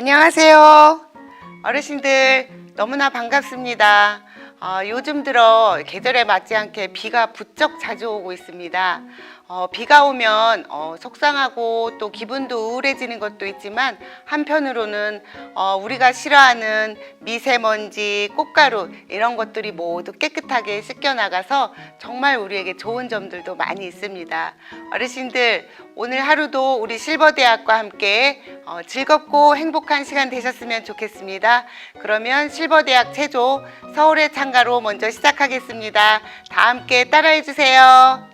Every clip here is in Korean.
안녕하세요. 어르신들 너무나 반갑습니다. 요즘 들어 계절에 맞지 않게 비가 부쩍 자주 오고 있습니다. 비가 오면 속상하고 또 기분도 우울해지는 것도 있지만 한편으로는 우리가 싫어하는 미세먼지, 꽃가루 이런 것들이 모두 깨끗하게 씻겨나가서 정말 우리에게 좋은 점들도 많이 있습니다. 어르신들 오늘 하루도 우리 실버대학과 함께 즐겁고 행복한 시간 되셨으면 좋겠습니다. 그러면 실버대학 체조 서울의 창가로 먼저 시작하겠습니다. 다 함께 따라해 주세요.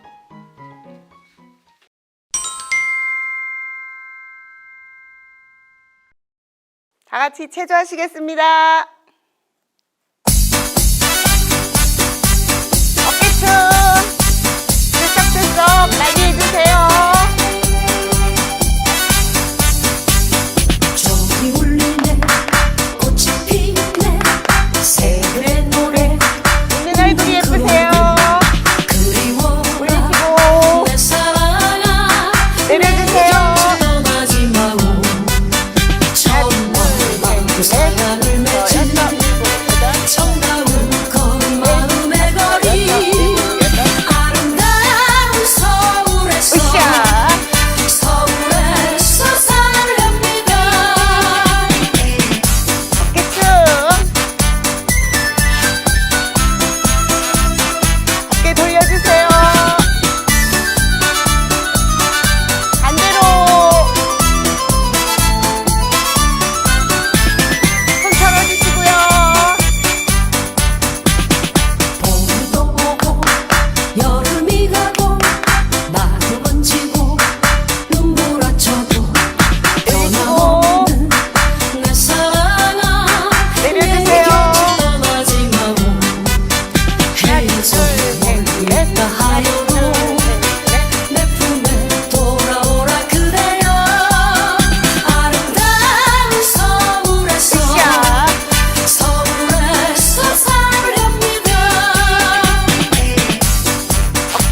다 같이 체조하시겠습니다. 어깨춤 들썩들썩 많이 해주세요. 종이 울리네 꽃이 피네 새들의 노래 웃는 얼굴이 예쁘세요. 그리워라 내 사랑아 내려주세요. 떠나지 마오 처음 만난 그 사랑을 맺은 정다운 거마음의 거리 아름다운 서울에서 으쌰. 서울에서 살렵니다 어깨춤 어깨 돌려주세요. 반대로 손 털어주시고요. 봄도 오고 여름이 가고 나도 번지고 눈보라쳐도 변함없는 내 사랑아 내려주세요. 떠나지 마오 헤어져 멀리다 하여도 내 품에 돌아오라 그대여 아름다운 서울에서 으쌰. 서울에서 살렵니다 어깨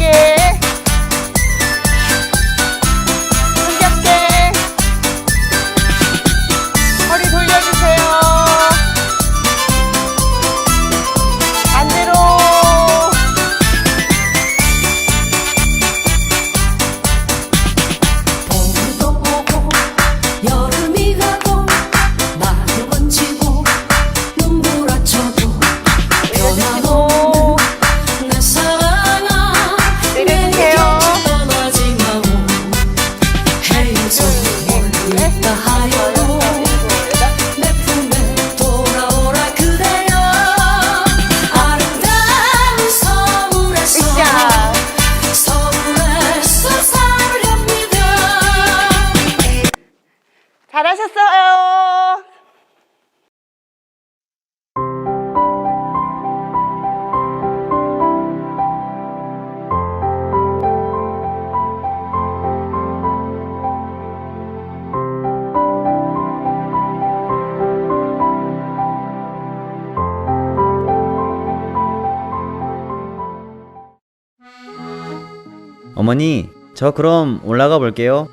손잡게 허리 돌려주세요. 반대로 봄도 오고 여름이 가고 나도 번지고 눈보라쳐도 변함없는 내 사랑아 내려주세요. 떠나지 마오 헤어져 멀리다 하여도 내 품에 돌아오라 그대여 아름다운 서울에서 으쌰. 서울에서 살렵니다 잘하셨어요. 어머니, 저 그럼 올라가 볼게요.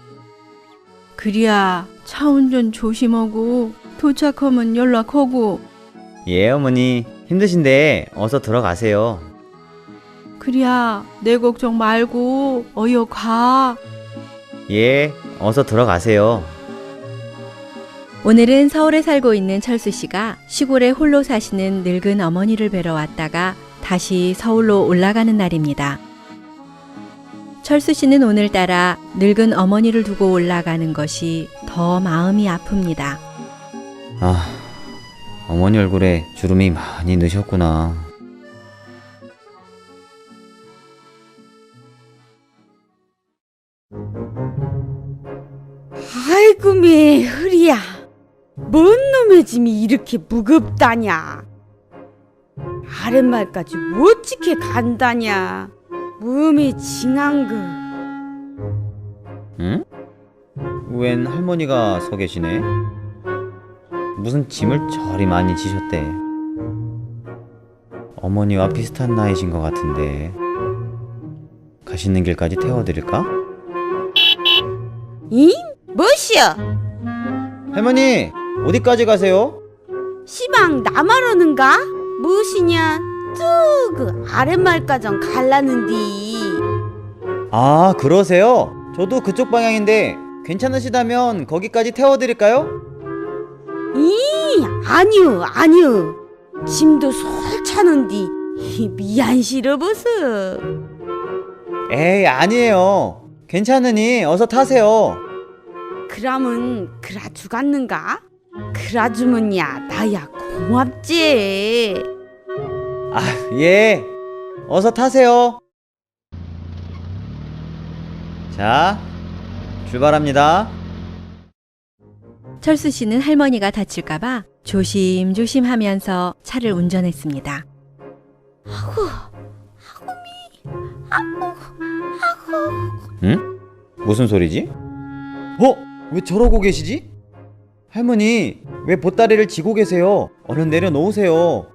그리야 차 운전 조심하고 도착하면 연락하고. 예, 어머니. 힘드신데 어서 들어가세요. 그리야 내 걱정 말고 어여 가. 예, 어서 들어가세요. 오늘은 서울에 살고 있는 철수 씨가 시골에 홀로 사시는 늙은 어머니를 뵈러 왔다가 다시 서울로 올라가는 날입니다. 철수 씨는 오늘따라 늙은 어머니를 두고 올라가는 것이 더 마음이 아픕니다. 아, 어머니 얼굴에 주름이 많이 느셨구나. 아이고 매 흐리야 뭔 놈의 짐이 이렇게 무겁다냐 아랫말까지 어찌게 간다냐 몸이 징한 거 응? 웬 할머니가 서 계시네? 무슨 짐을 저리 많이 지셨대. 어머니와 비슷한 나이신 것 같은데 가시는 길까지 태워드릴까? 이? 뭐시여? 할머니, 어디까지 가세요? 시방 나말하는가? 무엇이냐? 쭉 아랫말까정 갈라는디. 아, 그러세요? 저도 그쪽 방향인데 괜찮으시다면 거기까지 태워드릴까요? 아니요. 짐도 솔 차는디. 미안 싫어버서. 에이, 아니에요. 괜찮으니 어서 타세요. 그러면 그라주갔는가? 그라주면야 나야 고맙지. 아, 예. 어서 타세요. 자, 출발합니다. 철수 씨는 할머니가 다칠까봐 조심조심 하면서 차를 운전했습니다. 응? 무슨 소리지? 왜 저러고 계시지? 할머니, 왜 보따리를 지고 계세요? 얼른 내려놓으세요.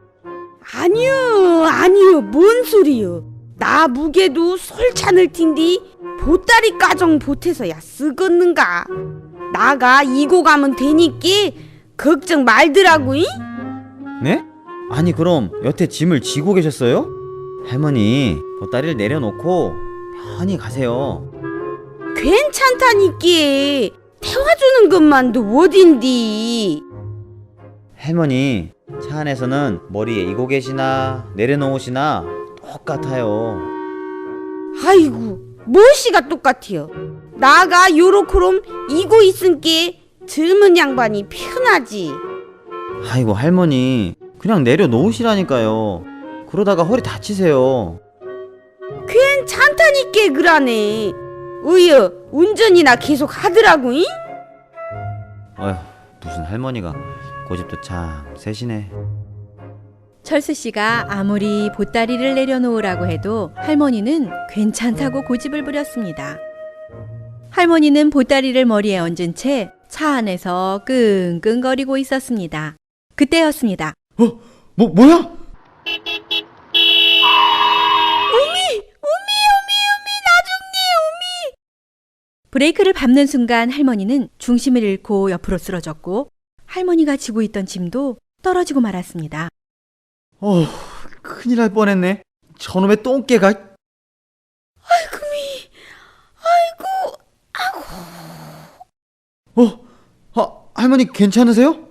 아니요. 뭔 소리요? 나 무게도 솔 차늘 텐디 보따리 까정 보태서야 쓰겄는가? 나가 이고 가면 되니께 걱정 말더라고잉. 네? 아니, 그럼 여태 짐을 지고 계셨어요? 할머니, 보따리를 내려놓고 편히 가세요. 괜찮다니께 태워주는 것만도 어딘디. 할머니, 차 안에서는 머리에 이고 계시나 내려놓으시나 똑같아요. 아이고 무엇이가 똑같아요. 나가 요렇게롬 이고 있은께 젊은 양반이 편하지. 아이고, 할머니, 그냥 내려놓으시라니까요. 그러다가 허리 다치세요. 괜찮다니께 그러네. 으여 운전이나 계속 하더라고잉. 어휴, 무슨 할머니가 고집도 참 세시네. 철수 씨가 아무리 보따리를 내려놓으라고 해도 할머니는 괜찮다고 고집을 부렸습니다. 할머니는 보따리를 머리에 얹은 채 차 안에서 끙끙거리고 있었습니다. 그때였습니다. 뭐야? 브레이크를 밟는 순간 할머니는 중심을 잃고 옆으로 쓰러졌고 할머니가 지고 있던 짐도 떨어지고 말았습니다. 큰일 날 뻔했네. 저놈의 똥개가. 할머니 괜찮으세요?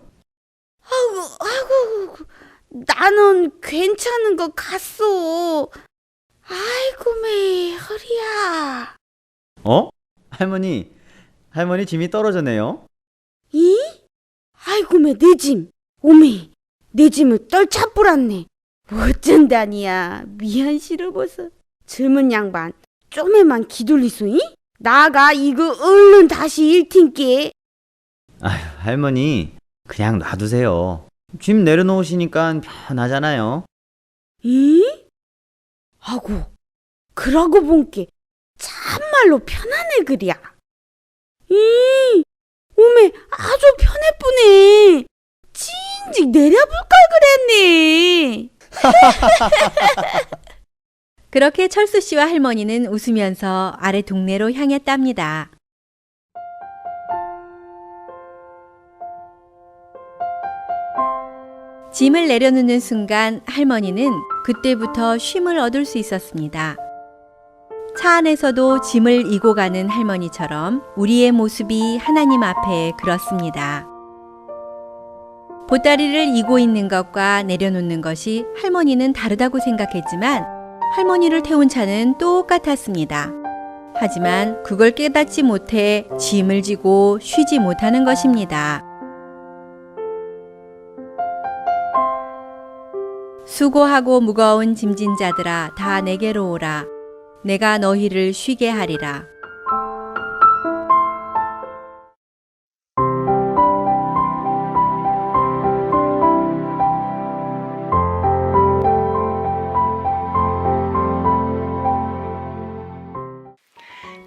아이고 나는 괜찮은 것 같소. 아이고 매 허리야. 할머니 짐이 떨어졌네요. 이? 아이고 매 내 짐. 오메 내 짐을 떨차뿌랐네. 어쩐다니야. 미안 싫어버서. 젊은 양반 좀에만 기돌리소이? 나가 이거 얼른 다시 일틴께. 아휴, 할머니, 그냥 놔두세요. 짐 내려놓으시니까 편하잖아요. 이? 아고 그러고 본게 참말로 편하네 그랴. 이 오메 아주 편해쁘네. 진즉 내려볼 걸 그랬네. 그렇게 철수 씨와 할머니는 웃으면서 아래 동네로 향했답니다. 짐을 내려놓는 순간 할머니는 그때부터 쉼을 얻을 수 있었습니다. 차 안에서도 짐을 이고 가는 할머니처럼 우리의 모습이 하나님 앞에 그렇습니다. 보따리를 이고 있는 것과 내려놓는 것이 할머니는 다르다고 생각했지만 할머니를 태운 차는 똑같았습니다. 하지만 그걸 깨닫지 못해 짐을 지고 쉬지 못하는 것입니다. 수고하고 무거운 짐진 자들아 다 내게로 오라. 내가 너희를 쉬게 하리라.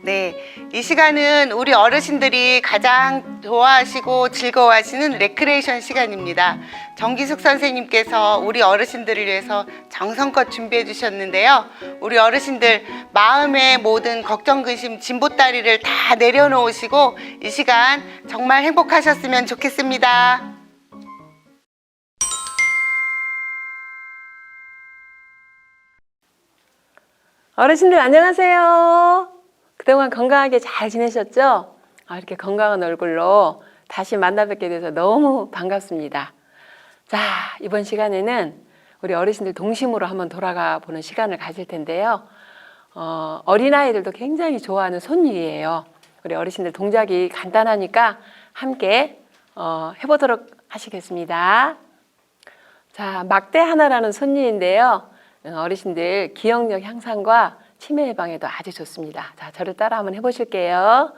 네, 이 시간은 우리 어르신들이 가장 좋아하시고 즐거워하시는 레크레이션 시간입니다. 정기숙 선생님께서 우리 어르신들을 위해서 정성껏 준비해 주셨는데요. 우리 어르신들 마음의 모든 걱정, 근심, 짐보따리를 다 내려놓으시고 이 시간 정말 행복하셨으면 좋겠습니다. 어르신들 안녕하세요. 그동안 건강하게 잘 지내셨죠? 이렇게 건강한 얼굴로 다시 만나 뵙게 돼서 너무 반갑습니다. 자, 이번 시간에는 우리 어르신들 동심으로 한번 돌아가 보는 시간을 가질 텐데요. 어린아이들도 굉장히 좋아하는 손일이에요. 우리 어르신들 동작이 간단하니까 함께 해보도록 하시겠습니다. 자, 막대 하나라는 손일인데요. 어르신들 기억력 향상과 치매 예방에도 아주 좋습니다. 자, 저를 따라 한번 해보실게요.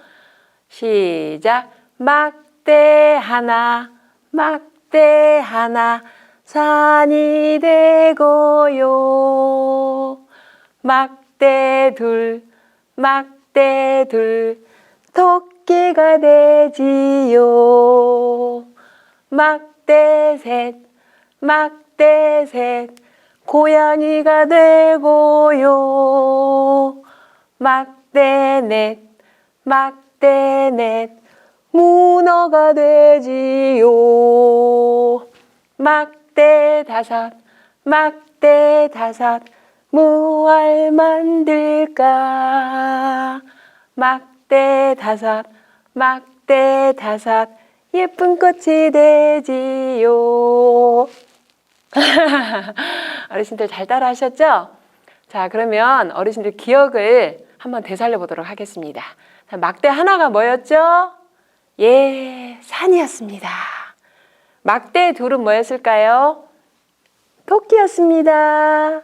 시작. 막대 하나, 막대 하나, 산이 되고요. 막대 둘, 막대 둘, 토끼가 되지요. 막대 셋, 막대 셋, 고양이가 되고요. 막대 넷, 막대 넷, 문어가 되지요. 막대 다섯, 막대 다섯, 무알 만들까. 막대 다섯, 막대 다섯, 예쁜 꽃이 되지요. 어르신들 잘 따라 하셨죠? 자, 그러면 어르신들 기억을 한번 되살려 보도록 하겠습니다. 자, 막대 하나가 뭐였죠? 예, 산이었습니다. 막대 둘은 뭐였을까요? 토끼였습니다.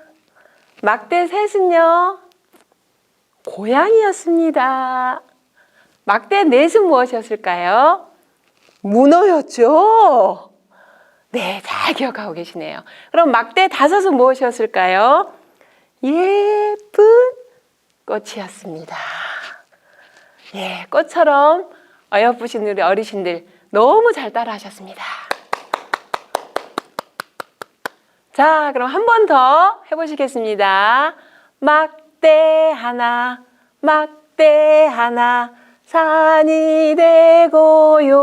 막대 셋은요? 고양이였습니다. 막대 넷은 무엇이었을까요? 문어였죠? 네, 잘 기억하고 계시네요. 그럼 막대 다섯은 무엇이었을까요? 예쁜 꽃이었습니다. 예, 꽃처럼 어여쁘신 우리 어르신들 너무 잘 따라 하셨습니다. 자, 그럼 한 번 더 해보시겠습니다. 막대 하나, 막대 하나, 산이 되고요.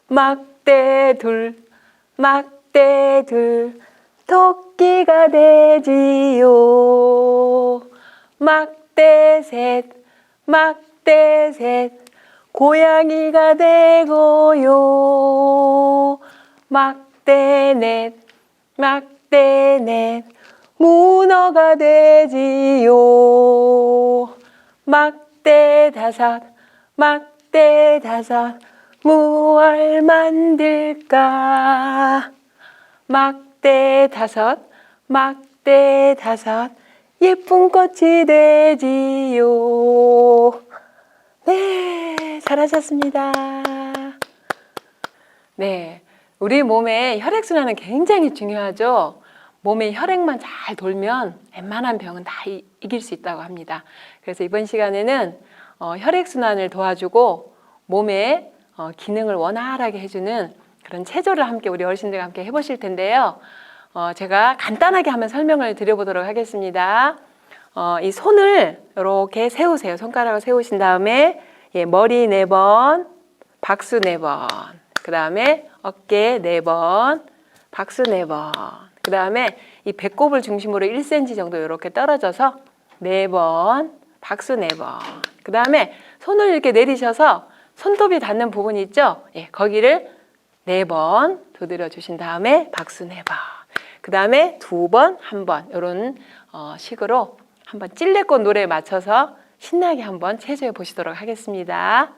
막대 둘, 막대 둘, 토끼가 되지요. 막대 셋, 막대 셋, 고양이가 되고요. 막대 넷, 막대 넷, 문어가 되지요. 막대 다섯, 막대 다섯, 무얼 만들까. 막대 다섯, 막대 다섯, 예쁜 꽃이 되지요. 네, 잘하셨습니다. 네, 우리 몸의 혈액순환은 굉장히 중요하죠. 몸의 혈액만 잘 돌면 웬만한 병은 다 이길 수 있다고 합니다. 그래서 이번 시간에는 혈액순환을 도와주고 몸의 기능을 원활하게 해주는 그런 체조를 함께 우리 어르신들과 함께 해보실 텐데요. 제가 간단하게 한번 설명을 드려보도록 하겠습니다. 이 손을 이렇게 세우세요. 손가락을 세우신 다음에 머리 4번, 박수 4번, 그 다음에 어깨 4번, 박수 4번, 그 다음에 이 배꼽을 중심으로 1cm 정도 이렇게 떨어져서 4번, 박수 4번, 그 다음에 손을 이렇게 내리셔서 손톱이 닿는 부분 있죠? 예, 거기를 4번 두드려 주신 다음에 박수 4번, 그 다음에 2번, 1번 이런 식으로 한번 찔레꽃 노래에 맞춰서 신나게 한번 체조해 보시도록 하겠습니다.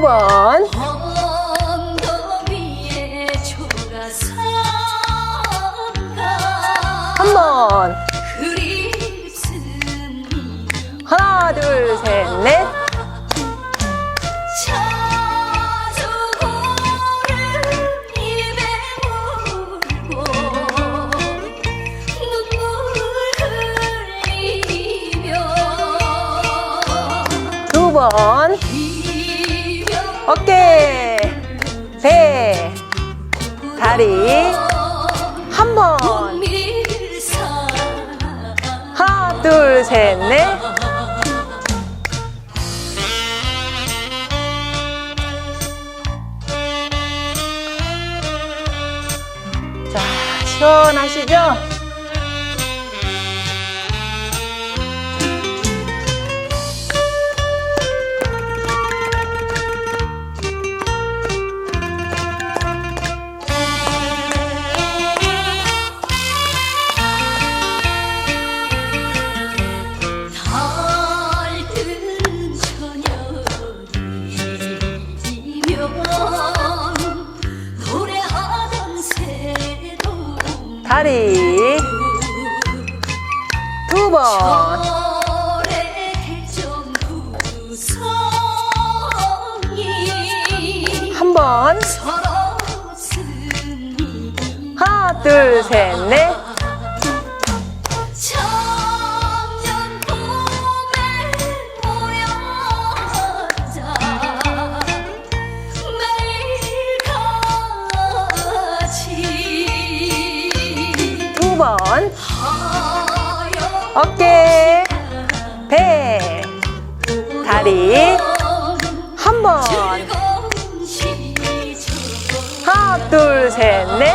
번. 언덕 위에 초가삼가 한 번. 그립습니다. 하나. 하나, 둘, 셋, 넷. 자주고를 입에 물고 눈물 흘리며 두 번. 어깨, 배, 다리. 한 번. 밀사 하나, 둘, 셋, 넷. 자, 시원하시죠? 달뜬 저녁이면 노래하던 새도 다리. 두 번. 절의 대전구성이 한 번. 서로 스니 하나, 둘, 셋, 넷. 청년 봄에 모여 앉아 매일같이 두 번. 하여 어깨, 배, 다리. 한 번. 즐거운 시절 하나, 둘, 셋, 넷.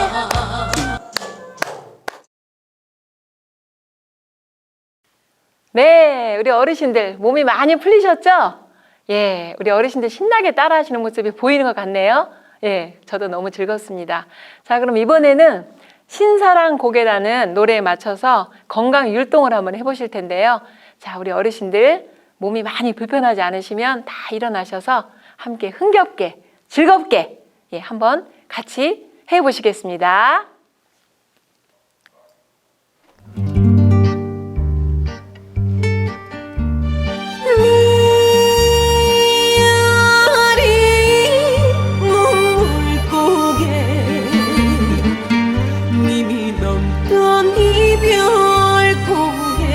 네, 우리 어르신들 몸이 많이 풀리셨죠? 예, 우리 어르신들 신나게 따라하시는 모습이 보이는 것 같네요. 예, 저도 너무 즐겁습니다. 자, 그럼 이번에는 신사랑 곡이라는 노래에 맞춰서 건강 율동을 한번 해보실 텐데요. 자, 우리 어르신들 몸이 많이 불편하지 않으시면 다 일어나셔서 함께 흥겹게, 즐겁게 예, 한번 같이 해보시겠습니다. 님이 넘던 이별 고개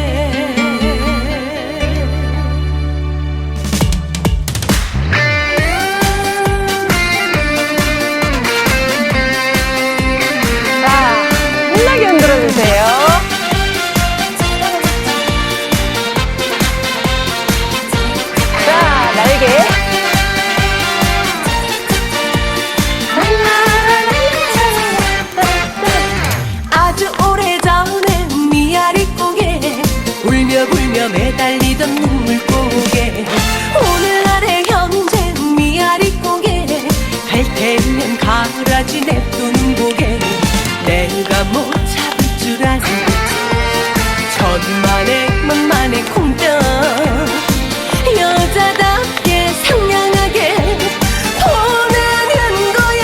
자, 신나게 흔들어주세요. 자, 날개. 아주 오래전에 미아리 고개 울며 불며 매달리던 눈물고개 오늘날의 현재 미아리 고개 갈 테면 가라지 냅두는 고개 내가 못 잡을 줄 아니 천만에 만만의 콩떡 여자답게 상냥하게 보내는 거야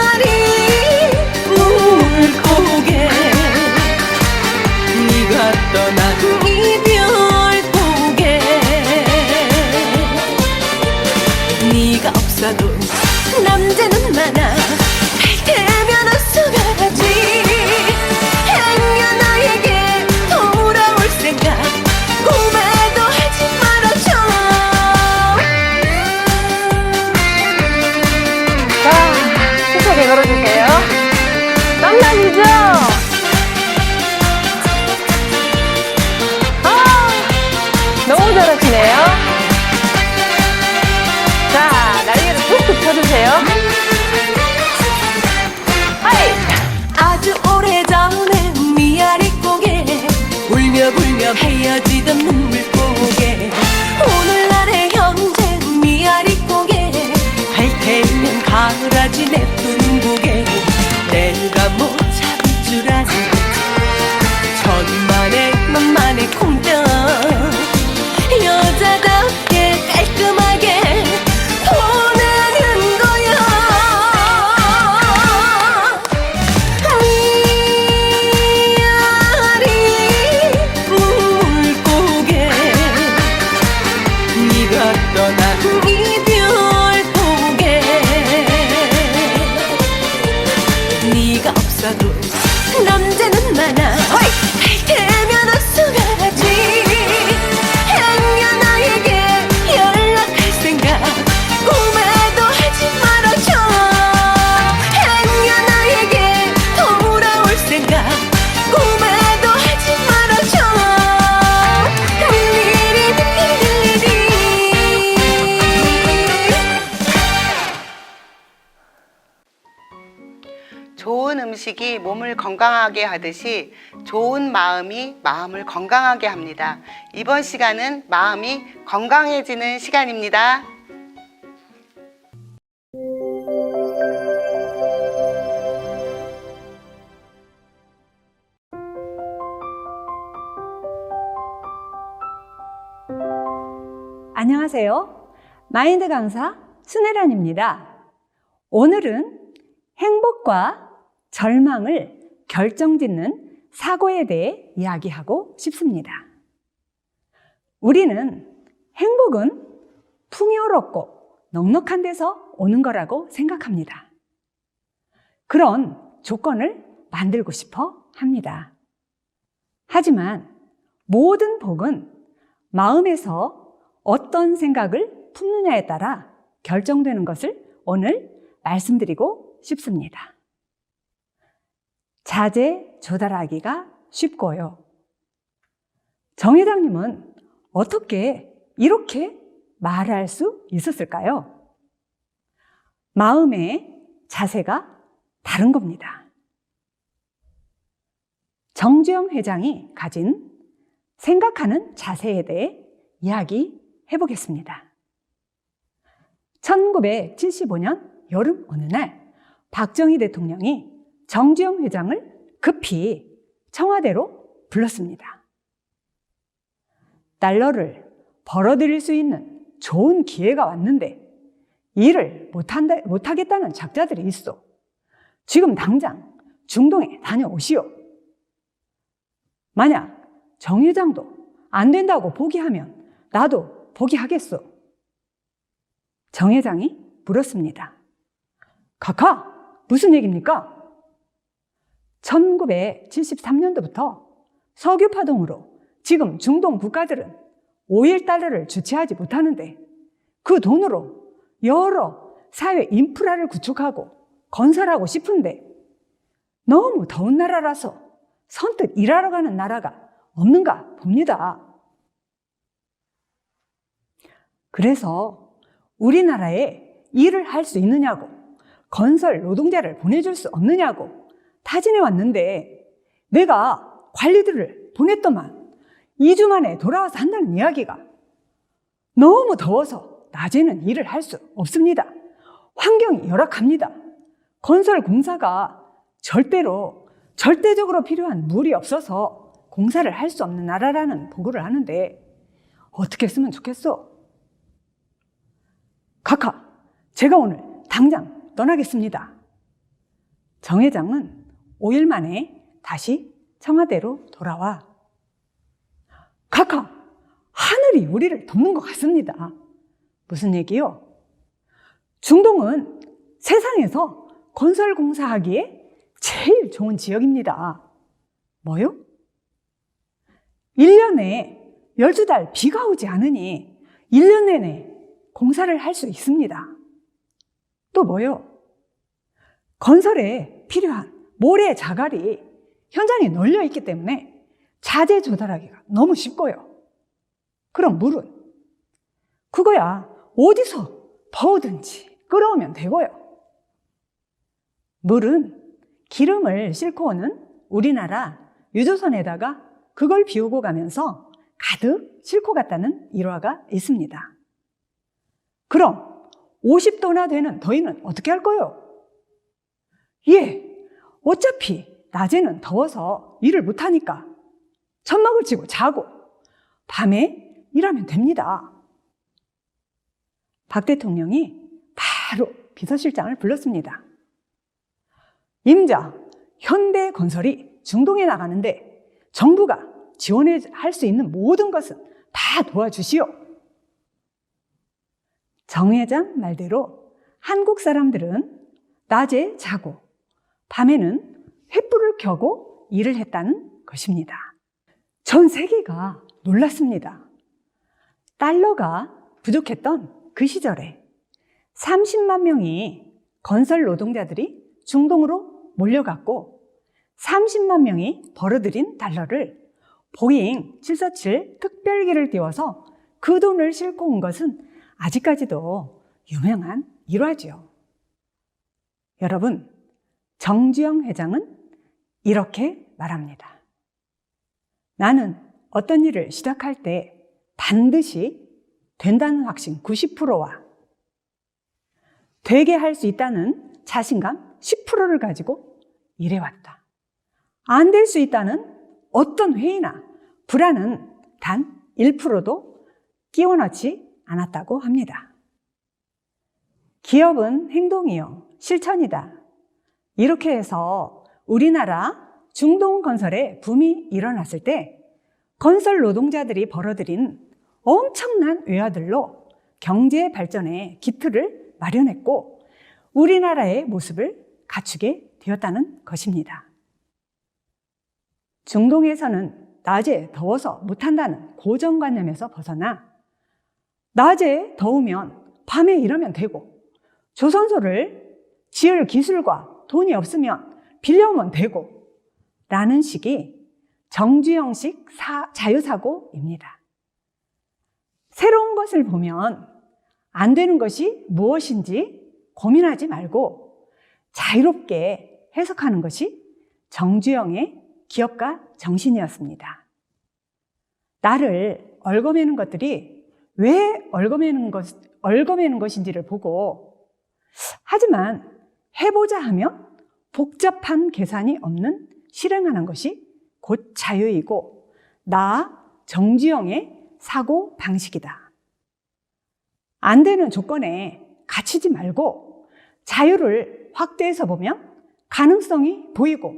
미아리 물고개 없어도 남자는 많아 갈 테면 어서 가지 행여 나에게 연락할 생각 꿈에도 하지 말아줘 행여 나에게 돌아올 생각 꿈에도 하지 말아줘 일일이 좋은 음식이 몸을 건강하게 하듯이 좋은 마음이 마음을 건강하게 합니다. 이번 시간은 마음이 건강해지는 시간입니다. 안녕하세요. 마인드 강사 순혜란입니다. 오늘은 행복과 절망을 결정짓는 사고에 대해 이야기하고 싶습니다. 우리는 행복은 풍요롭고 넉넉한 데서 오는 거라고 생각합니다. 그런 조건을 만들고 싶어 합니다. 하지만 모든 복은 마음에서 어떤 생각을 품느냐에 따라 결정되는 것을 오늘 말씀드리고 싶습니다. 자제 조달하기가 쉽고요. 정 회장님은 어떻게 이렇게 말할 수 있었을까요? 마음의 자세가 다른 겁니다. 정주영 회장이 가진 생각하는 자세에 대해 이야기해 보겠습니다. 1975년 여름 어느 날 박정희 대통령이 정주영 회장을 급히 청와대로 불렀습니다. 달러를 벌어들일 수 있는 좋은 기회가 왔는데 일을 못하겠다는 작자들이 있어. 지금 당장 중동에 다녀오시오. 만약 정 회장도 안 된다고 포기하면 나도 포기하겠소. 정 회장이 물었습니다. 카카, 무슨 얘기입니까? 1973년도부터 석유 파동으로 지금 중동 국가들은 오일 달러를 주체하지 못하는데 그 돈으로 여러 사회 인프라를 구축하고 건설하고 싶은데 너무 더운 나라라서 선뜻 일하러 가는 나라가 없는가 봅니다. 그래서 우리나라에 일을 할 수 있느냐고, 건설 노동자를 보내줄 수 없느냐고 타진해 왔는데 내가 관리들을 보냈더만 2주 만에 돌아와서 한다는 이야기가 너무 더워서 낮에는 일을 할 수 없습니다. 환경이 열악합니다. 건설 공사가 절대적으로 필요한 물이 없어서 공사를 할 수 없는 나라라는 보고를 하는데 어떻게 했으면 좋겠어? 카카, 제가 오늘 당장 떠나겠습니다. 정 회장은 5일 만에 다시 청와대로 돌아와. 카카, 하늘이 우리를 돕는 것 같습니다. 무슨 얘기요? 중동은 세상에서 건설 공사하기에 제일 좋은 지역입니다. 뭐요? 1년에 12달 비가 오지 않으니 1년 내내 공사를 할 수 있습니다. 또 뭐요? 건설에 필요한 모래 자갈이 현장에 널려 있기 때문에 자재 조달하기가 너무 쉽고요. 그럼 물은? 그거야 어디서 버우든지 끌어오면 되고요. 물은 기름을 싣고 오는 우리나라 유조선에다가 그걸 비우고 가면서 가득 싣고 갔다는 일화가 있습니다. 그럼 50도나 되는 더위는 어떻게 할 거요? 예, 어차피 낮에는 더워서 일을 못하니까 천막을 치고 자고 밤에 일하면 됩니다. 박 대통령이 바로 비서실장을 불렀습니다. 임자, 현대건설이 중동에 나가는데 정부가 지원할 수 있는 모든 것은 다 도와주시오. 정 회장 말대로 한국 사람들은 낮에 자고 밤에는 횃불을 켜고 일을 했다는 것입니다. 전 세계가 놀랐습니다. 달러가 부족했던 그 시절에 30만 명이 건설 노동자들이 중동으로 몰려갔고 30만 명이 벌어들인 달러를 보잉 747 특별기를 띄워서 그 돈을 싣고 온 것은 아직까지도 유명한 일화지요. 여러분, 정주영 회장은 이렇게 말합니다. 나는 어떤 일을 시작할 때 반드시 된다는 확신 90%와 되게 할 수 있다는 자신감 10%를 가지고 일해왔다. 안 될 수 있다는 어떤 회의나 불안은 단 1%도 끼워 넣지 않았다고 합니다. 기업은 행동이요, 실천이다. 이렇게 해서 우리나라 중동 건설에 붐이 일어났을 때 건설 노동자들이 벌어들인 엄청난 외화들로 경제 발전의 기틀을 마련했고 우리나라의 모습을 갖추게 되었다는 것입니다. 중동에서는 낮에 더워서 못한다는 고정관념에서 벗어나 낮에 더우면 밤에 일하면 되고 조선소를 지을 기술과 돈이 없으면 빌려오면 되고 라는 식이 정주영식 자유사고입니다. 새로운 것을 보면 안 되는 것이 무엇인지 고민하지 말고 자유롭게 해석하는 것이 정주영의 기업가 정신이었습니다. 나를 얽어매는 것들이 왜 얽어매는 것인지를 보고 하지만 해보자 하면 복잡한 계산이 없는 실행하는 것이 곧 자유이고 나 정주영의 사고 방식이다. 안 되는 조건에 갇히지 말고 자유를 확대해서 보면 가능성이 보이고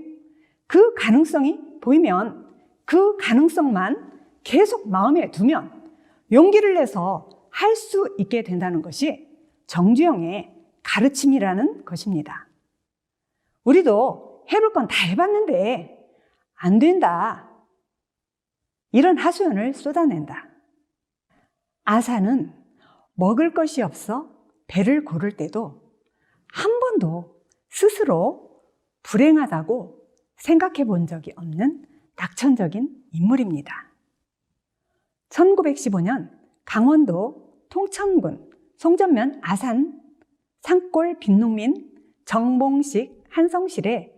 그 가능성이 보이면 그 가능성만 계속 마음에 두면 용기를 내서 할 수 있게 된다는 것이 정주영의 가르침이라는 것입니다. 우리도 해볼 건 다 해봤는데 안 된다. 이런 하소연을 쏟아낸다. 아사는 먹을 것이 없어 배를 고를 때도 한 번도 스스로 불행하다고 생각해 본 적이 없는 낙천적인 인물입니다. 1915년 강원도 통천군 송전면 아산 산골 빈농민 정봉식 한성실의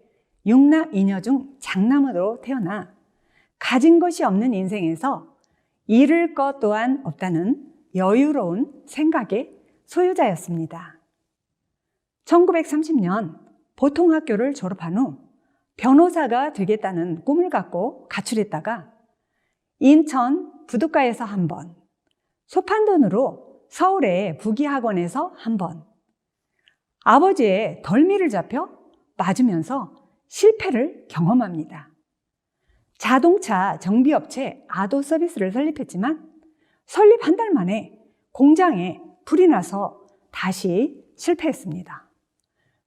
육남 이녀 중 장남으로 태어나 가진 것이 없는 인생에서 잃을 것 또한 없다는 여유로운 생각의 소유자였습니다. 1930년 보통학교를 졸업한 후 변호사가 되겠다는 꿈을 갖고 가출했다가 인천 부둣가에서 한 번, 소판돈으로 서울의 부기학원에서 한 번, 아버지의 덜미를 잡혀 맞으면서 실패를 경험합니다. 자동차 정비업체 아도 서비스를 설립했지만 설립 한 달 만에 공장에 불이 나서 다시 실패했습니다.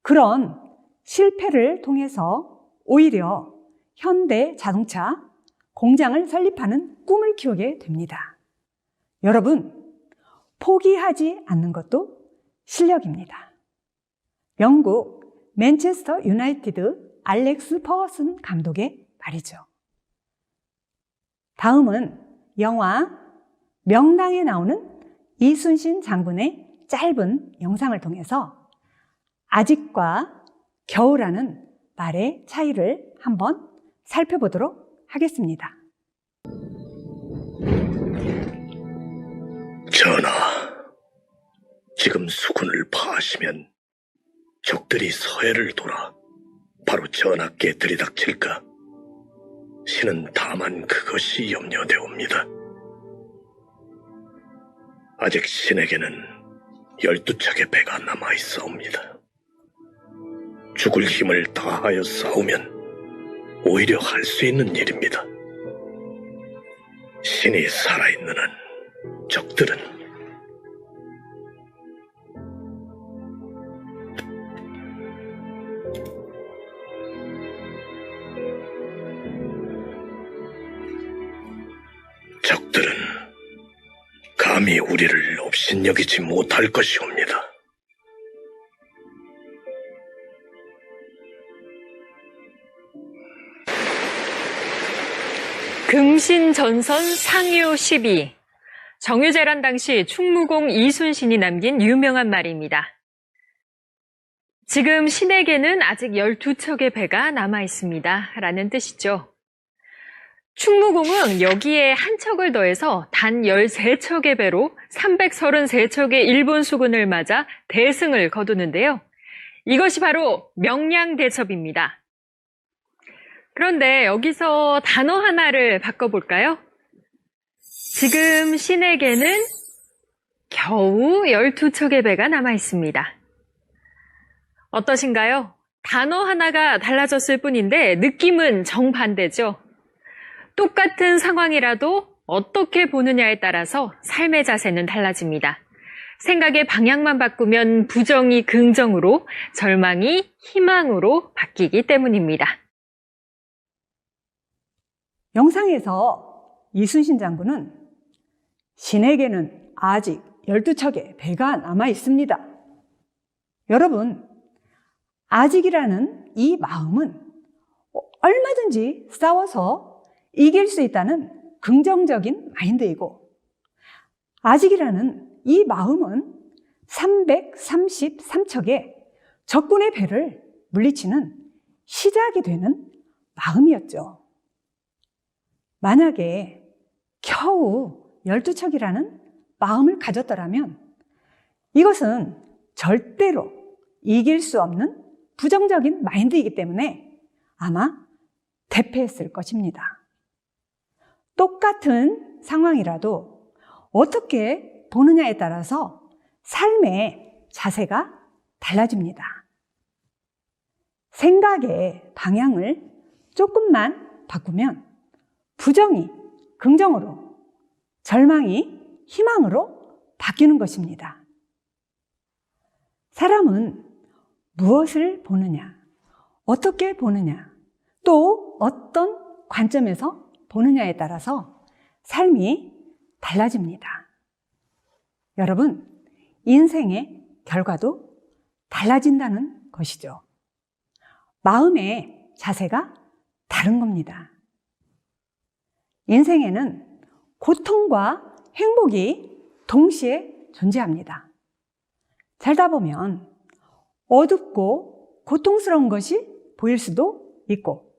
그런 실패를 통해서 오히려 현대 자동차 공장을 설립하는 꿈을 키우게 됩니다. 여러분, 포기하지 않는 것도 실력입니다. 영국 맨체스터 유나이티드 알렉스 퍼거슨 감독의 말이죠. 다음은 영화 명랑에 나오는 이순신 장군의 짧은 영상을 통해서 아직과 겨우라는 말의 차이를 한번 살펴보도록 하겠습니다. 전하, 지금 수군을 파하시면 적들이 서해를 돌아 바로 전하께 들이닥칠까? 신은 다만 그것이 염려되옵니다. 아직 신에게는 12척의 배가 남아있사옵니다. 죽을 힘을 다하여 싸우면 오히려 할 수 있는 일입니다. 신이 살아있는 한 적들은 적들은 감히 우리를 업신여기지 못할 것이옵니다. 금신전선 상유 12. 정유재란 당시 충무공 이순신이 남긴 유명한 말입니다. 지금 신에게는 아직 12척의 배가 남아 있습니다. 라는 뜻이죠. 충무공은 여기에 한 척을 더해서 단 13척의 배로 333척의 일본 수군을 맞아 대승을 거두는데요. 이것이 바로 명량대첩입니다. 그런데 여기서 단어 하나를 바꿔볼까요? 지금 신에게는 겨우 12척의 배가 남아 있습니다. 어떠신가요? 단어 하나가 달라졌을 뿐인데 느낌은 정반대죠. 똑같은 상황이라도 어떻게 보느냐에 따라서 삶의 자세는 달라집니다. 생각의 방향만 바꾸면 부정이 긍정으로, 절망이 희망으로 바뀌기 때문입니다. 영상에서 이순신 장군은 신에게는 아직 12척의 배가 남아 있습니다. 여러분, 아직이라는 이 마음은 얼마든지 싸워서 이길 수 있다는 긍정적인 마인드이고, 아직이라는 이 마음은 333척의 적군의 배를 물리치는 시작이 되는 마음이었죠. 만약에 겨우 12척이라는 마음을 가졌더라면 이것은 절대로 이길 수 없는 부정적인 마인드이기 때문에 아마 대패했을 것입니다. 똑같은 상황이라도 어떻게 보느냐에 따라서 삶의 자세가 달라집니다. 생각의 방향을 조금만 바꾸면 부정이 긍정으로, 절망이 희망으로 바뀌는 것입니다. 사람은 무엇을 보느냐, 어떻게 보느냐, 또 어떤 관점에서 보느냐에 따라서 삶이 달라집니다. 여러분, 인생의 결과도 달라진다는 것이죠. 마음의 자세가 다른 겁니다. 인생에는 고통과 행복이 동시에 존재합니다. 살다 보면 어둡고 고통스러운 것이 보일 수도 있고,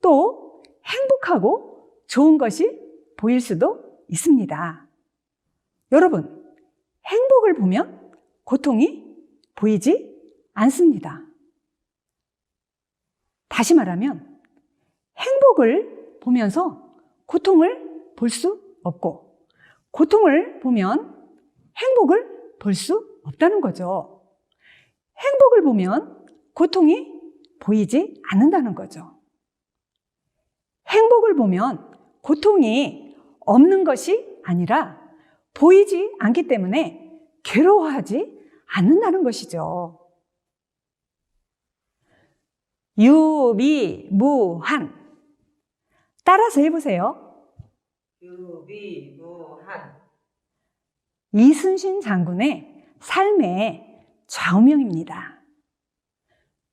또 행복하고 좋은 것이 보일 수도 있습니다. 여러분, 행복을 보면 고통이 보이지 않습니다. 다시 말하면 행복을 보면서 고통을 볼 수 없고, 고통을 보면 행복을 볼 수 없다는 거죠. 행복을 보면 고통이 보이지 않는다는 거죠. 행복을 보면 고통이 없는 것이 아니라 보이지 않기 때문에 괴로워하지 않는다는 것이죠. 유비무한. 따라서 해보세요. 유비무한. 이순신 장군의 삶의 좌우명입니다.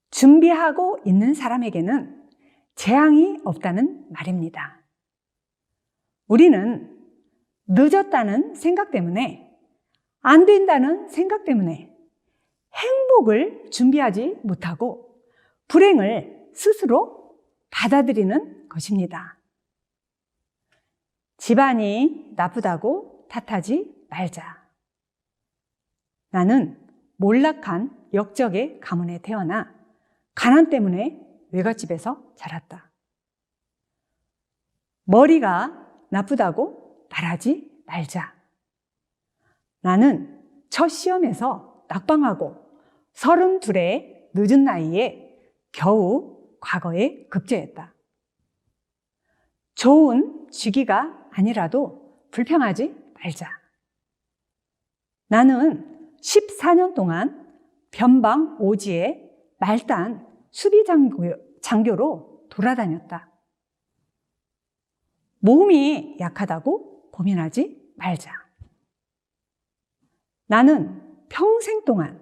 준비하고 있는 사람에게는 재앙이 없다는 말입니다. 우리는 늦었다는 생각 때문에, 안 된다는 생각 때문에 행복을 준비하지 못하고 불행을 스스로 받아들이는 것입니다. 집안이 나쁘다고 탓하지 말자. 나는 몰락한 역적의 가문에 태어나 가난 때문에 외갓집에서 자랐다. 머리가 나쁘다고 말하지 말자. 나는 첫 시험에서 낙방하고 32의 늦은 나이에 겨우 과거에 급제했다. 좋은 직위가 아니라도 불평하지 말자. 나는 14년 동안 변방 오지의 말단 수비 장교로 돌아다녔다. 몸이 약하다고 고민하지 말자. 나는 평생 동안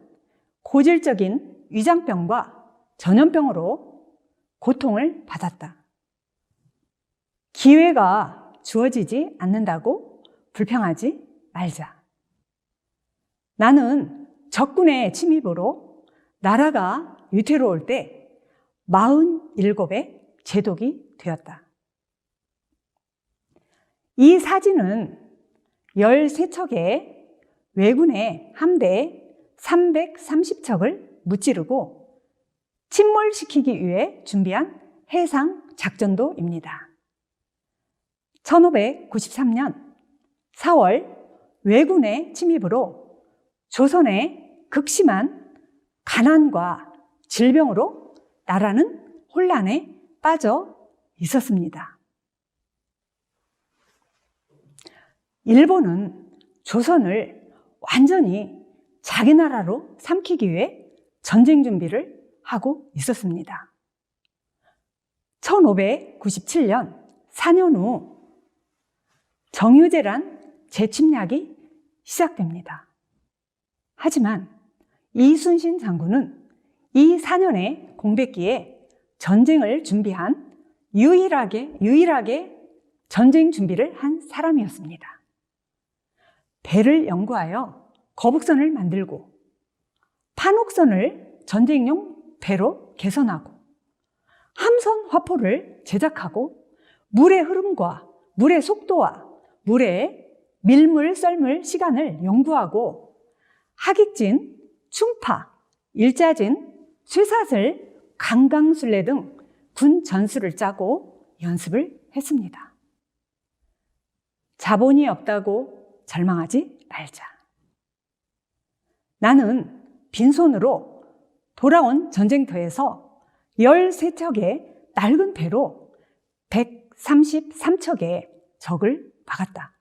고질적인 위장병과 전염병으로 고통을 받았다. 기회가 주어지지 않는다고 불평하지 말자. 나는 적군의 침입으로 나라가 위태로울 때 47의 제독이 되었다. 이 사진은 13척의 왜군의 함대 330척을 무찌르고 침몰시키기 위해 준비한 해상 작전도입니다. 1593년 4월 왜군의 침입으로 조선의 극심한 가난과 질병으로 나라는 혼란에 빠져 있었습니다. 일본은 조선을 완전히 자기 나라로 삼키기 위해 전쟁 준비를 하고 있었습니다. 1597년 4년 후 정유재란 재침략이 시작됩니다. 하지만 이순신 장군은 이 4년의 공백기에 전쟁을 준비한 유일하게 전쟁 준비를 한 사람이었습니다. 배를 연구하여 거북선을 만들고 판옥선을 전쟁용 배로 개선하고 함선 화포를 제작하고 물의 흐름과 물의 속도와 물의 밀물 썰물 시간을 연구하고 하객진, 충파, 일자진, 쇠사슬, 강강술래 등 군 전술을 짜고 연습을 했습니다. 자본이 없다고 절망하지 말자. 나는 빈손으로 돌아온 전쟁터에서 13척의 낡은 배로 133척의 적을 막았다.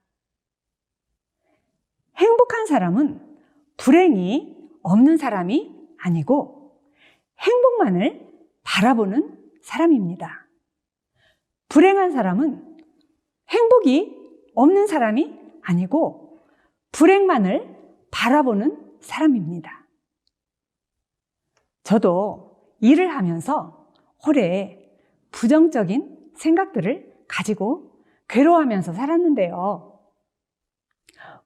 행복한 사람은 불행이 없는 사람이 아니고 행복만을 바라보는 사람입니다. 불행한 사람은 행복이 없는 사람이 아니고 불행만을 바라보는 사람입니다. 저도 일을 하면서 오래 부정적인 생각들을 가지고 괴로워하면서 살았는데요.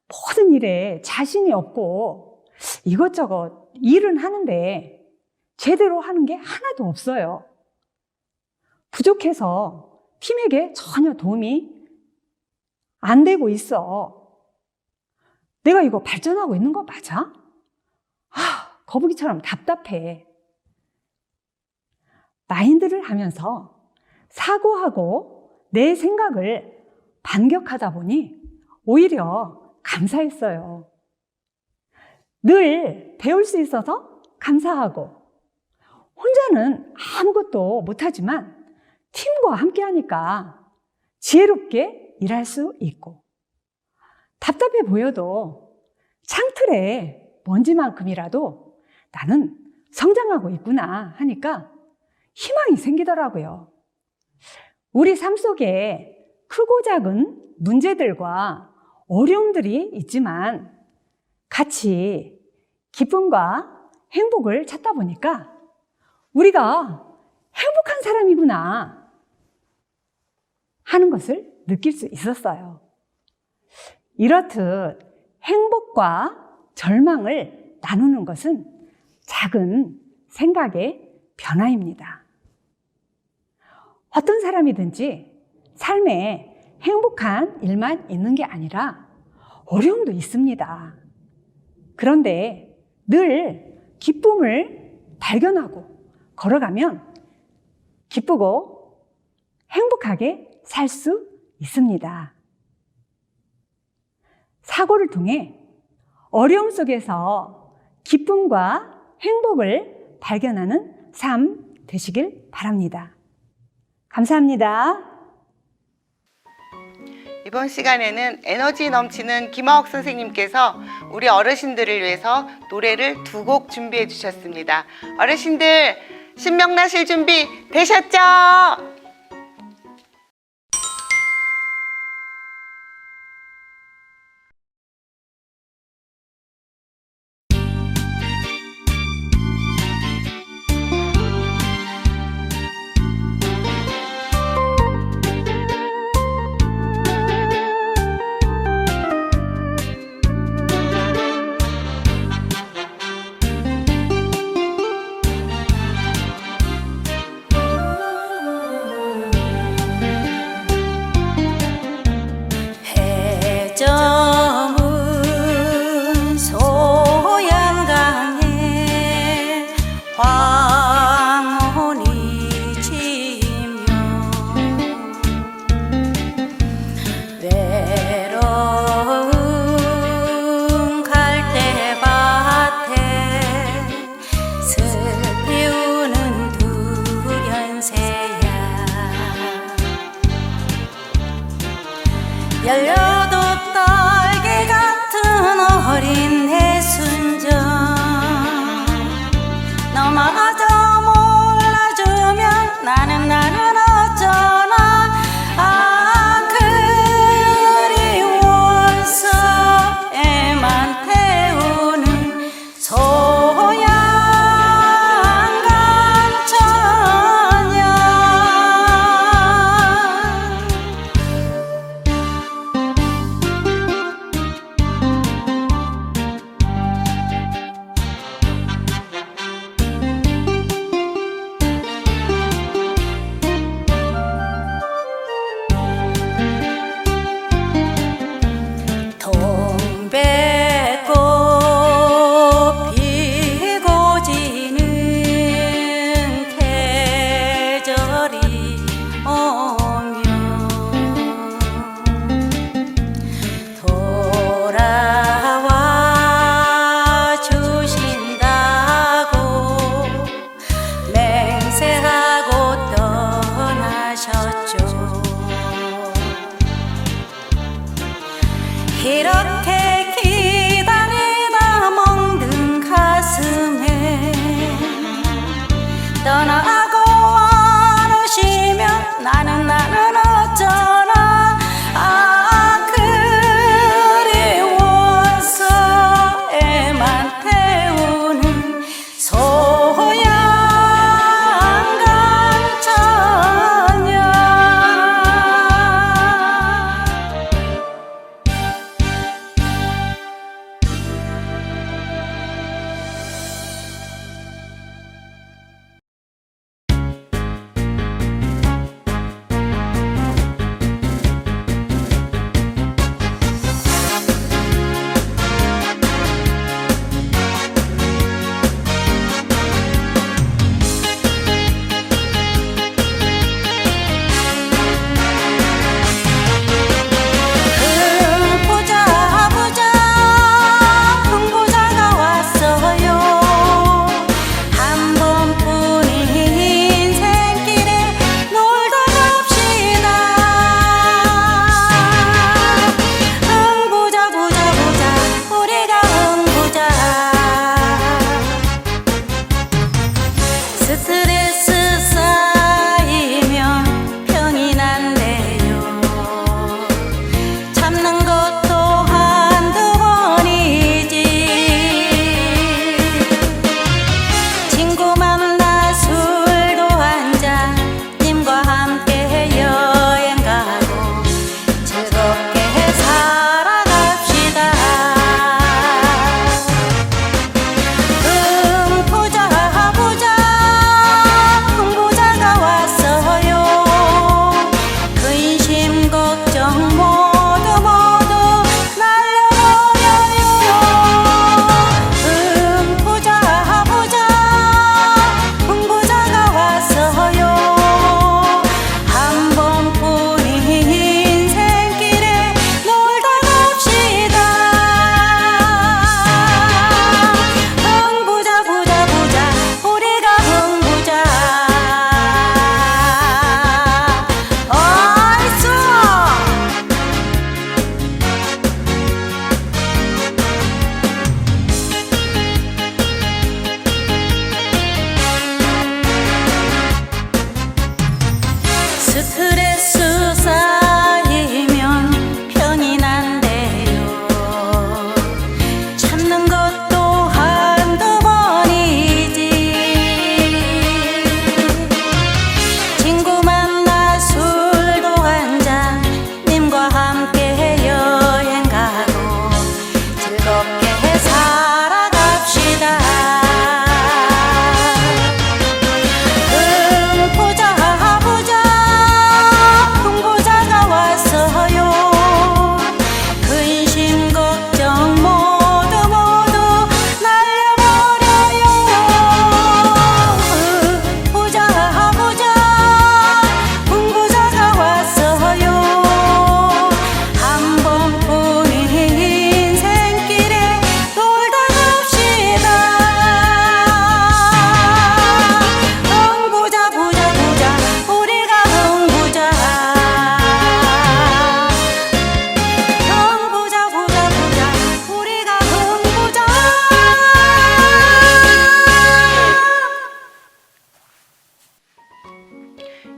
모든 일에 자신이 없고 이것저것 일은 하는데 제대로 하는 게 하나도 없어요. 부족해서 팀에게 전혀 도움이 안 되고 있어. 내가 이거 발전하고 있는 거 맞아? 거북이처럼 답답해. 마인드를 하면서 사고하고 내 생각을 반격하다 보니 오히려 감사했어요. 늘 배울 수 있어서 감사하고 혼자는 아무것도 못하지만 팀과 함께 하니까 지혜롭게 일할 수 있고 답답해 보여도 창틀에 먼지만큼이라도 나는 성장하고 있구나 하니까 희망이 생기더라고요. 우리 삶 속에 크고 작은 문제들과 어려움들이 있지만 같이 기쁨과 행복을 찾다 보니까 우리가 행복한 사람이구나 하는 것을 느낄 수 있었어요. 이렇듯 행복과 절망을 나누는 것은 작은 생각의 변화입니다. 어떤 사람이든지 삶에 행복한 일만 있는 게 아니라 어려움도 있습니다. 그런데 늘 기쁨을 발견하고 걸어가면 기쁘고 행복하게 살 수 있습니다. 사고를 통해 어려움 속에서 기쁨과 행복을 발견하는 삶 되시길 바랍니다. 감사합니다. 이번 시간에는 에너지 넘치는 김하옥 선생님께서 우리 어르신들을 위해서 노래를 2곡 준비해 주셨습니다. 어르신들 신명나실 준비 되셨죠? 열려도 딸기 같은 어린 내 순정 너마저 몰라주면 나는 어쩌나 아 그리워서 애만 태우는 소양강천년 동백꽃 피고 지는 계절이 오면 돌아와 주신다고 맹세하고 떠나셨죠. 이렇게 기다리다 멍든 가슴에 떠나고 안 오시면 나는 어쩌나 아 그리워서 애만 태우는 소양강천년 흥부자가 왔어요. 한 번뿐인 인생길에 놀다 갑시다. 흥부자 우리가 흥부자 스트레스 쌓이면 병이 난대요. 참는 것도 한두 번이지. 친구 만나 술도 한잔 님과 함께 여행 가고 즐겁게 살아갑시다. 흥부자가 왔어요. 근심 걱정 모두 날려버려요. 흥부자가 왔어요. 한 번뿐인 인생길에 놀다 갑시다. 흥부자 우리가 흥부자 어이쏘 스트레스 쌓이면 병이 난대요. 참는 것도 한두 번이지. 친구 만나 술도 한잔 님과 함께 여행 가고 즐겁게 살아갑시다. 흥부자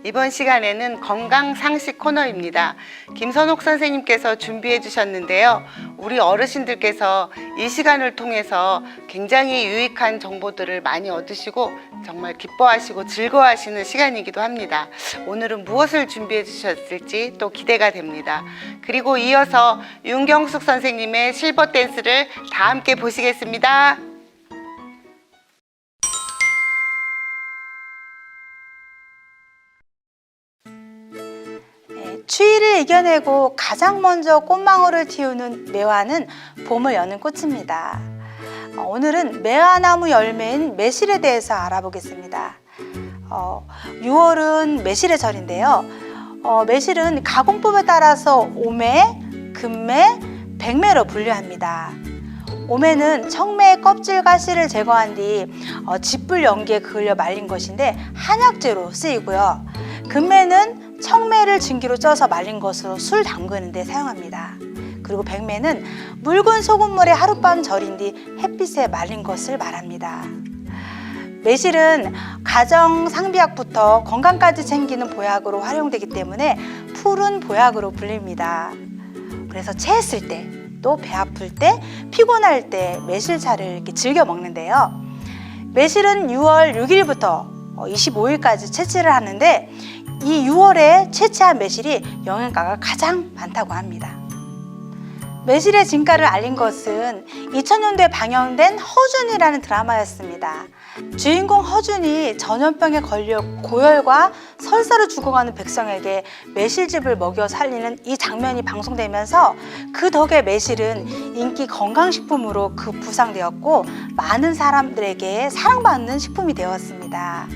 이번 시간에는 건강상식 코너입니다. 김선옥 선생님께서 준비해 주셨는데요. 우리 어르신들께서 이 시간을 통해서 굉장히 유익한 정보들을 많이 얻으시고 정말 기뻐하시고 즐거워하시는 시간이기도 합니다. 오늘은 무엇을 준비해 주셨을지 또 기대가 됩니다. 그리고 이어서 윤경숙 선생님의 실버 댄스를 다 함께 보시겠습니다. 추위를 이겨내고 가장 먼저 꽃망울을 틔우는 매화는 봄을 여는 꽃입니다. 오늘은 매화나무 열매인 매실에 대해서 알아보겠습니다. 6월은 매실의 절인데요. 매실은 가공법에 따라서 오매, 금매, 백매로 분류합니다. 오매는 청매의 껍질과 씨를 제거한 뒤 짚불 연기에 그을려 말린 것인데 한약재로 쓰이고요. 금매는 청매를 증기로 쪄서 말린 것으로 술 담그는 데 사용합니다. 그리고 백매는 묽은 소금물에 하룻밤 절인 뒤 햇빛에 말린 것을 말합니다. 매실은 가정 상비약부터 건강까지 챙기는 보약으로 활용되기 때문에 푸른 보약으로 불립니다. 그래서 체했을 때, 또 배 아플 때, 피곤할 때 매실차를 이렇게 즐겨 먹는데요. 매실은 6월 6일부터 25일까지 채취를 하는데 이 6월에 채취한 매실이 영양가가 가장 많다고 합니다. 매실의 진가를 알린 것은 2000년도에 방영된 허준이라는 드라마였습니다. 주인공 허준이 전염병에 걸려 고열과 설사로 죽어가는 백성에게 매실즙을 먹여 살리는 이 장면이 방송되면서 그 덕에 매실은 인기 건강식품으로 급부상되었고 많은 사람들에게 사랑받는 식품이 되었습니다.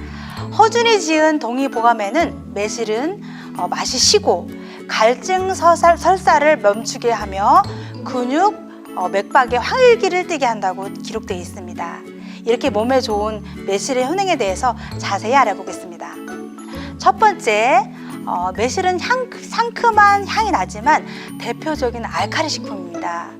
허준이 지은 동의보감에는 매실은 맛이 시고 갈증 설사를 멈추게 하며 근육, 맥박에 활기를 띠게 한다고 기록되어 있습니다. 이렇게 몸에 좋은 매실의 효능에 대해서 자세히 알아보겠습니다. 첫 번째, 매실은 상큼한 향이 나지만 대표적인 알칼리 식품입니다.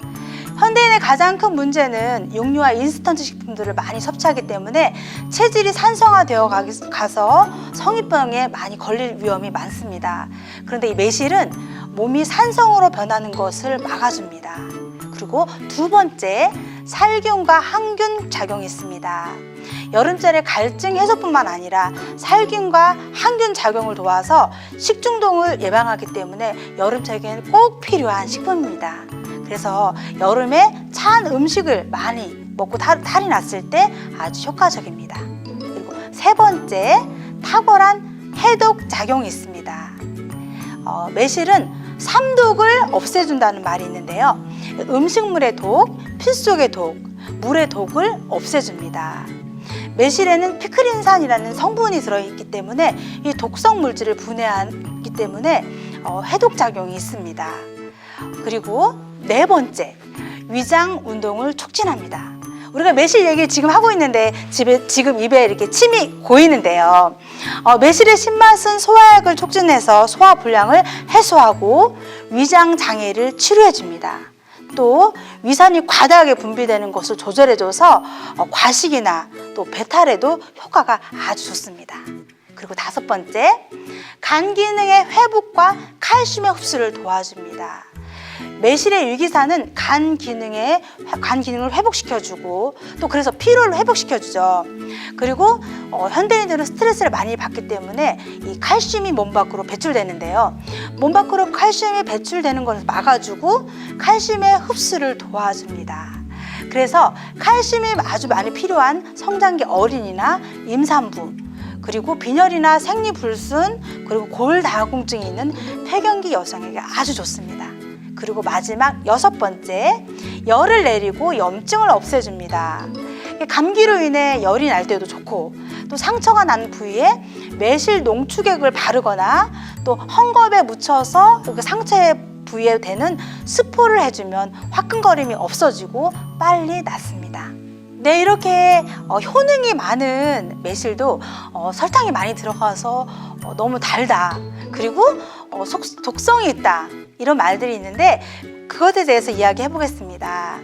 현대인의 가장 큰 문제는 육류와 인스턴트 식품들을 많이 섭취하기 때문에 체질이 산성화되어 가서 성인병에 많이 걸릴 위험이 많습니다. 그런데 이 매실은 몸이 산성으로 변하는 것을 막아줍니다. 그리고 두 번째, 살균과 항균 작용이 있습니다. 여름철에 갈증 해소뿐만 아니라 살균과 항균 작용을 도와서 식중독을 예방하기 때문에 여름철에는 꼭 필요한 식품입니다. 그래서 여름에 찬 음식을 많이 먹고 탈이 났을 때 아주 효과적입니다. 그리고 세 번째, 탁월한 해독 작용이 있습니다. 매실은 삼독을 없애준다는 말이 있는데요. 음식물의 독, 피 속의 독, 물의 독을 없애줍니다. 매실에는 피크린산이라는 성분이 들어있기 때문에 이 독성 물질을 분해하기 때문에 해독 작용이 있습니다. 그리고 네 번째, 위장 운동을 촉진합니다. 우리가 매실 얘기 지금 하고 있는데 지금 입에 이렇게 침이 고이는데요. 매실의 신맛은 소화액을 촉진해서 소화 불량을 해소하고 위장 장애를 치료해 줍니다. 또 위산이 과다하게 분비되는 것을 조절해줘서 과식이나 또 배탈에도 효과가 아주 좋습니다. 그리고 다섯 번째, 간 기능의 회복과 칼슘의 흡수를 도와줍니다. 매실의 유기산은 간 기능을 회복시켜주고 또 그래서 피로를 회복시켜주죠. 그리고 현대인들은 스트레스를 많이 받기 때문에 이 칼슘이 몸 밖으로 배출되는데요. 몸 밖으로 칼슘이 배출되는 것을 막아주고 칼슘의 흡수를 도와줍니다. 그래서 칼슘이 아주 많이 필요한 성장기 어린이나 임산부, 그리고 빈혈이나 생리불순, 그리고 골다공증이 있는 폐경기 여성에게 아주 좋습니다. 그리고 마지막 여섯 번째, 열을 내리고 염증을 없애줍니다. 감기로 인해 열이 날 때도 좋고 또 상처가 난 부위에 매실 농축액을 바르거나 또 헝겊에 묻혀서 상처의 부위에 대는 스포를 해주면 화끈거림이 없어지고 빨리 낫습니다. 네, 이렇게 효능이 많은 매실도 설탕이 많이 들어가서 너무 달다, 그리고 독성이 있다, 이런 말들이 있는데 그것에 대해서 이야기해 보겠습니다.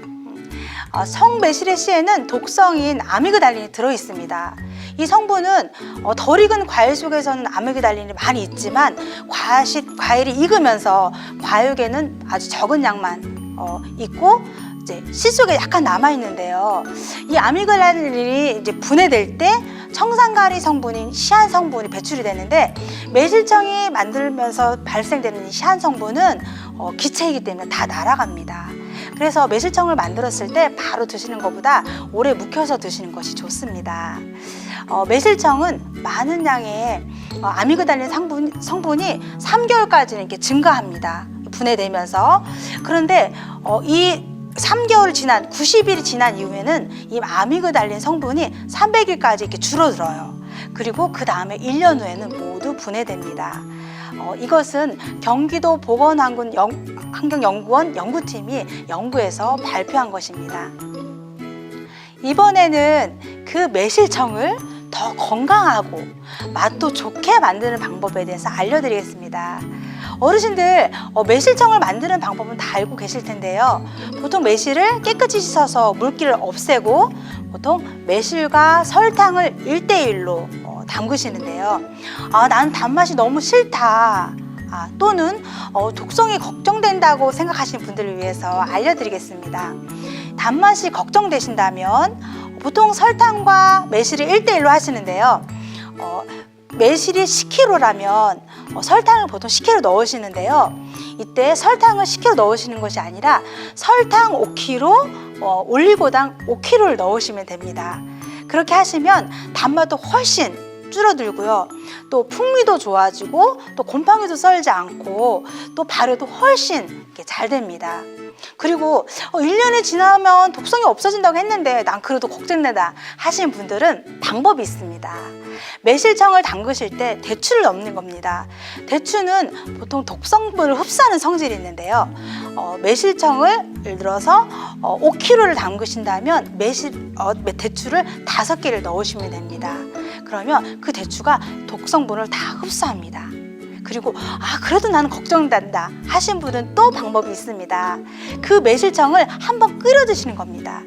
성매실의 씨에는 독성인 아미그달린이 들어있습니다. 이 성분은 덜 익은 과일 속에서는 아미그달린이 많이 있지만 과일이 익으면서 과육에는 아주 적은 양만 있고 이제 씨 속에 약간 남아 있는데요. 이 아미그달린이 이제 분해될 때 청산가리 성분인 시안 성분이 배출이 되는데, 매실청이 만들면서 발생되는 이 시안 성분은 기체이기 때문에 다 날아갑니다. 그래서 매실청을 만들었을 때 바로 드시는 것보다 오래 묵혀서 드시는 것이 좋습니다. 매실청은 많은 양의 아미그달린 성분이 3개월까지는 이렇게 증가합니다. 분해되면서. 그런데 이 3개월 지난 90일이 지난 이후에는 이 아미그달린 성분이 300일까지 이렇게 줄어들어요. 그리고 그 다음에 1년 후에는 모두 분해됩니다. 이것은 경기도 보건환경연구원 연구팀이 연구해서 발표한 것입니다. 이번에는 그 매실청을 더 건강하고 맛도 좋게 만드는 방법에 대해서 알려드리겠습니다. 어르신들, 매실청을 만드는 방법은 다 알고 계실 텐데요. 보통 매실을 깨끗이 씻어서 물기를 없애고 보통 매실과 설탕을 1:1로 담그시는데요. 나는 단맛이 너무 싫다. 또는 독성이 걱정된다고 생각하시는 분들을 위해서 알려드리겠습니다. 단맛이 걱정되신다면 보통 설탕과 매실을 1:1로 하시는데요. 매실이 10kg라면 설탕을 보통 10kg 넣으시는데요. 이때 설탕을 10kg 넣으시는 것이 아니라 설탕 5kg, 올리고당 5kg를 넣으시면 됩니다. 그렇게 하시면 단맛도 훨씬 줄어들고요. 또 풍미도 좋아지고 또 곰팡이도 썰지 않고 또 발효도 훨씬 잘 됩니다. 그리고 1년이 지나면 독성이 없어진다고 했는데 난 그래도 걱정된다 하시는 분들은 방법이 있습니다. 매실청을 담그실 때 대추를 넣는 겁니다. 대추는 보통 독성분을 흡수하는 성질이 있는데요. 매실청을 예를 들어서 5kg를 담그신다면 대추를 5개를 넣으시면 됩니다. 그러면 그 대추가 독성분을 다 흡수합니다. 그리고 그래도 나는 걱정된다 하신 분은 또 방법이 있습니다. 그 매실청을 한번 끓여 드시는 겁니다.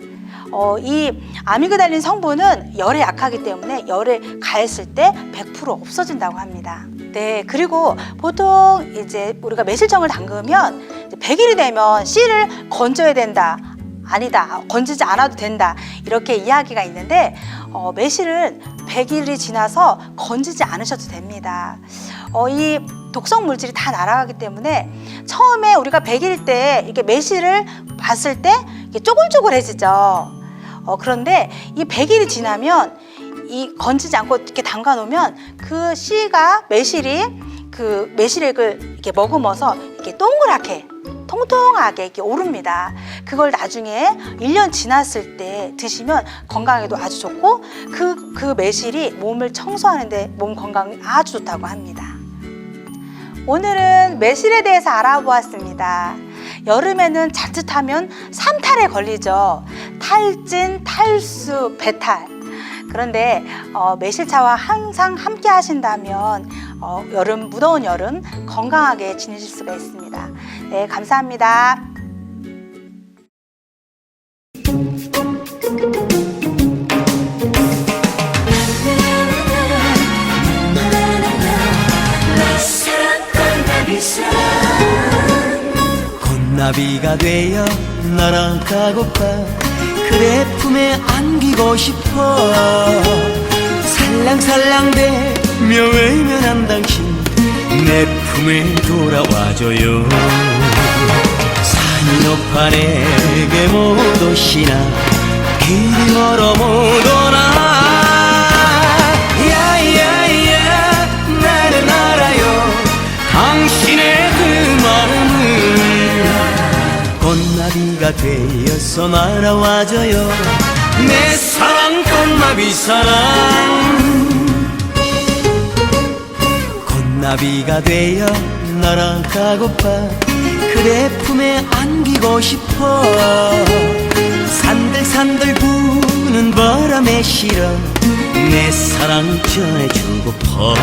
이 아미그달린 성분은 열에 약하기 때문에 열에 가했을 때 100% 없어진다고 합니다. 네, 그리고 보통 이제 우리가 매실청을 담그면 100일이 되면 씨를 건져야 된다. 아니다, 건지지 않아도 된다, 이렇게 이야기가 있는데 매실은 100일이 지나서 건지지 않으셔도 됩니다. 이 독성 물질이 다 날아가기 때문에 처음에 우리가 100일 때 이렇게 매실을 봤을 때 이게 쪼글쪼글해지죠. 그런데 이 100일이 지나면 이 건지지 않고 이렇게 담가 놓으면 그 씨가 그 매실액을 이렇게 머금어서 이렇게 동그랗게 통통하게 이렇게 오릅니다. 그걸 나중에 1년 지났을 때 드시면 건강에도 아주 좋고 그 매실이 몸을 청소하는데 몸 건강에 아주 좋다고 합니다. 오늘은 매실에 대해서 알아보았습니다. 여름에는 자칫하면 3탈에 걸리죠. 탈진, 탈수, 배탈. 그런데 매실차와 항상 함께 하신다면 무더운 여름 건강하게 지내실 수가 있습니다. 네, 감사합니다. 꽃나비가 되어 날아가고파 그대 품에 안기고 싶어 살랑살랑대며 외면한 당신 내 품에 돌아와줘요. 산이 높아 내게 못 오시나 길이 멀어 못 오나 야야야 나는 알아요 당신의 그 마음을 꽃나비가 되어서 날아와줘요 내 사랑 꽃나비 사랑 꽃나비가 되어 날아가고파 그대 품에 안기고 싶어 산들산들 부는 바람에 실어 내 사랑 전해주고파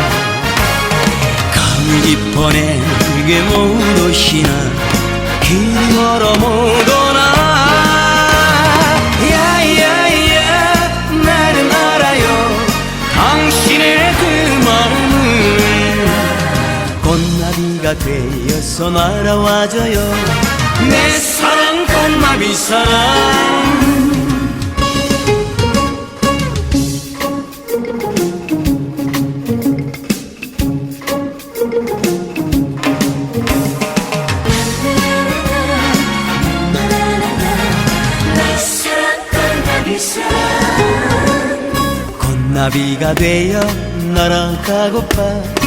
감이 깊어 내게 못 오시나 길이 멀어 못 오나 야야야 나는 알아요 꽃나비가 되어서 날아와줘요 내 사랑 꽃나비 사랑 꽃나비가 되어 날아가고파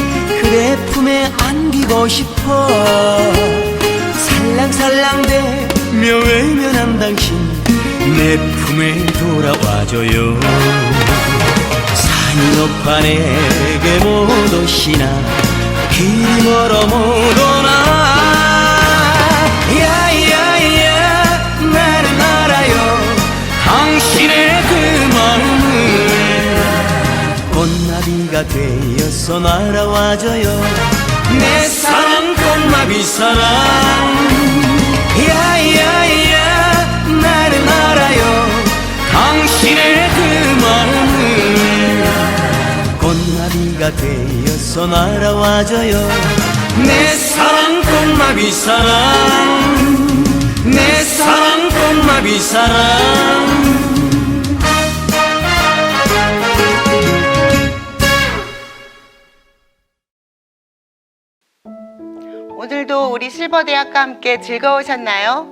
그대 품에 안기고 싶어 살랑살랑대며 외면한 당신 내 품에 돌아와줘요 산이 높아 내게 못 오시나 길이 멀어 못 오나 야야야 나는 알아요 당신의 그 마음을 꽃나비가 되어서 날아와줘요 내 사랑 꽃나비 사랑 야야야 나는 알아요 당신의 그 마음을 꽃나비가 되어서 날아와줘요 내 사랑 꽃나비 사랑 내 사랑 꽃나비 사랑 오늘도 우리 실버대학과 함께 즐거우셨나요?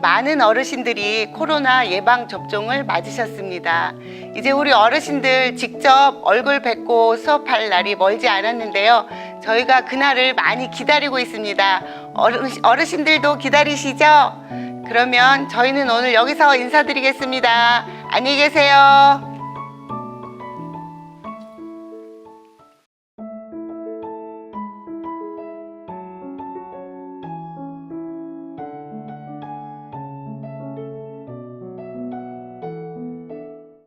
많은 어르신들이 코로나 예방 접종을 맞으셨습니다. 이제 우리 어르신들 직접 얼굴 뵙고 수업할 날이 멀지 않았는데요. 저희가 그날을 많이 기다리고 있습니다. 어르신들도 기다리시죠? 그러면 저희는 오늘 여기서 인사드리겠습니다. 안녕히 계세요.